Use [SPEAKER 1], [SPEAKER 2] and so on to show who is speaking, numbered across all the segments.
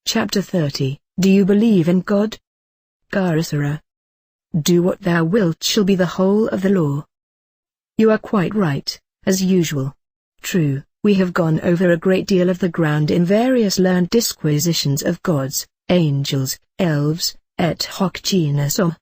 [SPEAKER 1] Chapter 30. Do you believe in God? Garasara. Do what thou wilt shall be the whole of the law. You are quite right, as usual. True, we have gone over a great deal of the ground in various learned disquisitions of gods, angels, elves, et hoc genus homo.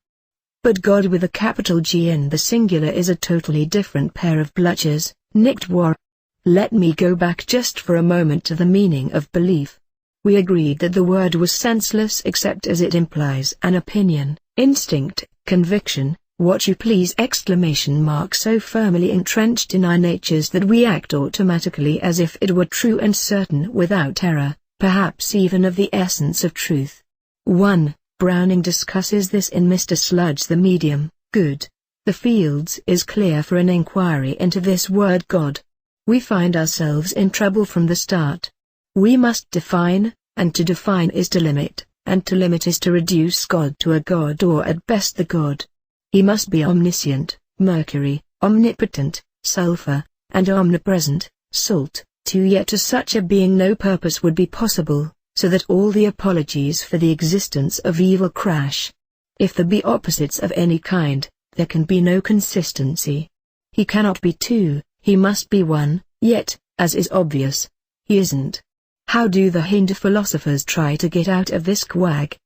[SPEAKER 1] But God with a capital G in the singular is a totally different pair of bluchers, nicked war. Let me go back just for a moment to the meaning of belief. We agreed that the word was senseless except as it implies an opinion, instinct, conviction, what you please ! So firmly entrenched in our natures that we act automatically as if it were true and certain without error, perhaps even of the essence of truth. 1. Browning discusses this in Mr. Sludge the Medium. Good. The fields is clear for an inquiry into this word God. We find ourselves in trouble from the start. We must define, and to define is to limit, and to limit is to reduce God to a god or at best the god. He must be omniscient, Mercury, omnipotent, sulfur, and omnipresent, salt, yet to such a being no purpose would be possible, so that all the apologies for the existence of evil crash. If there be opposites of any kind, there can be no consistency. He cannot be two, he must be one, yet, as is obvious, he isn't. How do the Hindu philosophers try to get out of this quag?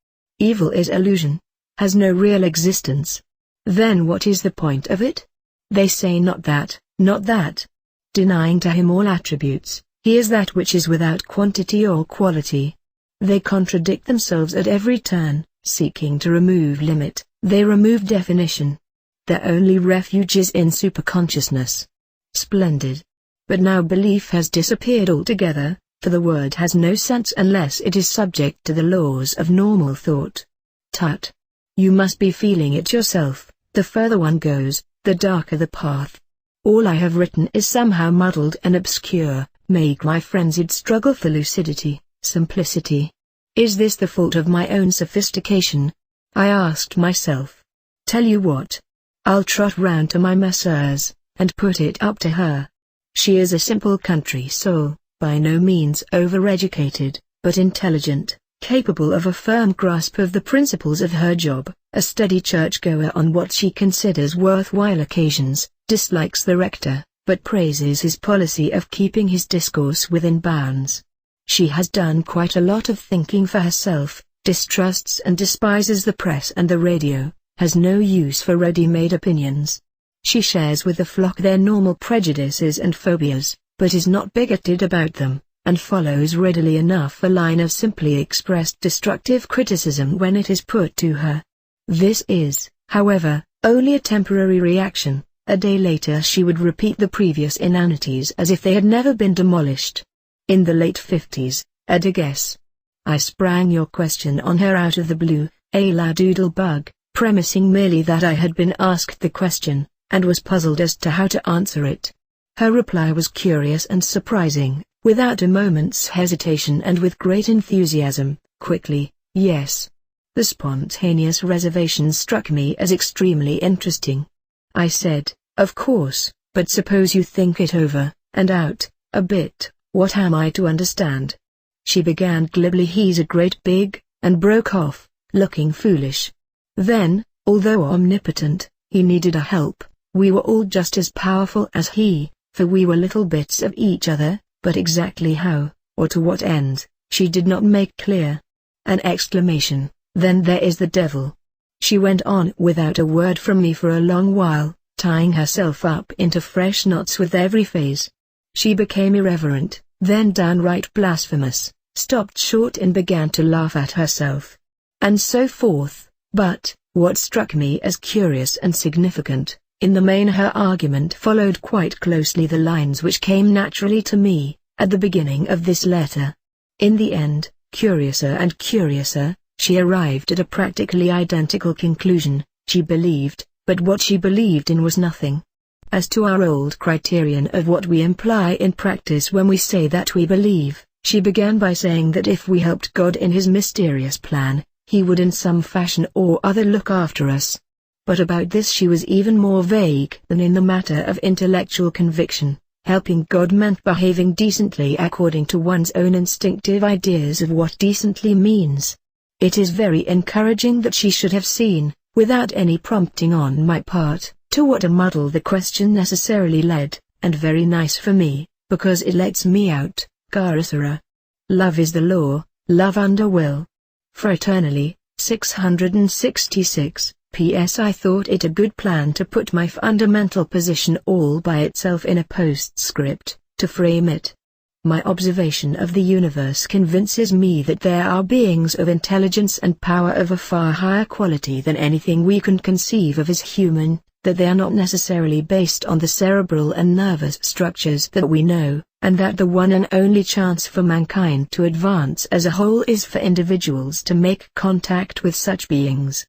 [SPEAKER 1] Evil is illusion, has no real existence. Then what is the point of it? They say not that, not that. Denying to him all attributes, he is that which is without quantity or quality. They contradict themselves at every turn, seeking to remove limit, they remove definition. Their only refuge is in superconsciousness. Splendid. But now belief has disappeared altogether, for the word has no sense unless it is subject to the laws of normal thought. Tut. You must be feeling it yourself, the further one goes, the darker the path. All I have written is somehow muddled and obscure, make my frenzied struggle for lucidity, simplicity. Is this the fault of my own sophistication? I asked myself. Tell you what. I'll trot round to my masseuse, and put it up to her. She is a simple country soul, by no means overeducated, but intelligent, capable of a firm grasp of the principles of her job, a steady churchgoer on what she considers worthwhile occasions, dislikes the rector, but praises his policy of keeping his discourse within bounds. She has done quite a lot of thinking for herself, distrusts and despises the press and the radio, has no use for ready-made opinions. She shares with the flock their normal prejudices and phobias, but is not bigoted about them, and follows readily enough a line of simply expressed destructive criticism when it is put to her. This is, however, only a temporary reaction. A day later she would repeat the previous inanities as if they had never been demolished. In the late 50s, at a guess. I sprang your question on her out of the blue, a ladoodle-bug, premising merely that I had been asked the question, and was puzzled as to how to answer it. Her reply was curious and surprising, without a moment's hesitation and with great enthusiasm, quickly, yes. The spontaneous reservation struck me as extremely interesting. I said, of course, but suppose you think it over, and out, a bit, what am I to understand? She began glibly, he's a great big, and broke off, looking foolish. Then, although omnipotent, he needed a help, we were all just as powerful as he, for we were little bits of each other, but exactly how, or to what end, she did not make clear. An exclamation, then there is the devil. She went on without a word from me for a long while, tying herself up into fresh knots with every phase. She became irreverent, then downright blasphemous, stopped short and began to laugh at herself. And so forth, but, what struck me as curious and significant, in the main her argument followed quite closely the lines which came naturally to me, at the beginning of this letter. In the end, curiouser and curiouser, she arrived at a practically identical conclusion. She believed, but what she believed in was nothing. As to our old criterion of what we imply in practice when we say that we believe, she began by saying that if we helped God in his mysterious plan, he would in some fashion or other look after us. But about this she was even more vague than in the matter of intellectual conviction. Helping God meant behaving decently according to one's own instinctive ideas of what decently means. It is very encouraging that she should have seen, without any prompting on my part, to what a muddle the question necessarily led, and very nice for me, because it lets me out, Carissera. Love is the law, love under will. Fraternally, 666. P.S. I thought it a good plan to put my fundamental position all by itself in a postscript, to frame it. My observation of the universe convinces me that there are beings of intelligence and power of a far higher quality than anything we can conceive of as human, that they are not necessarily based on the cerebral and nervous structures that we know, and that the one and only chance for mankind to advance as a whole is for individuals to make contact with such beings.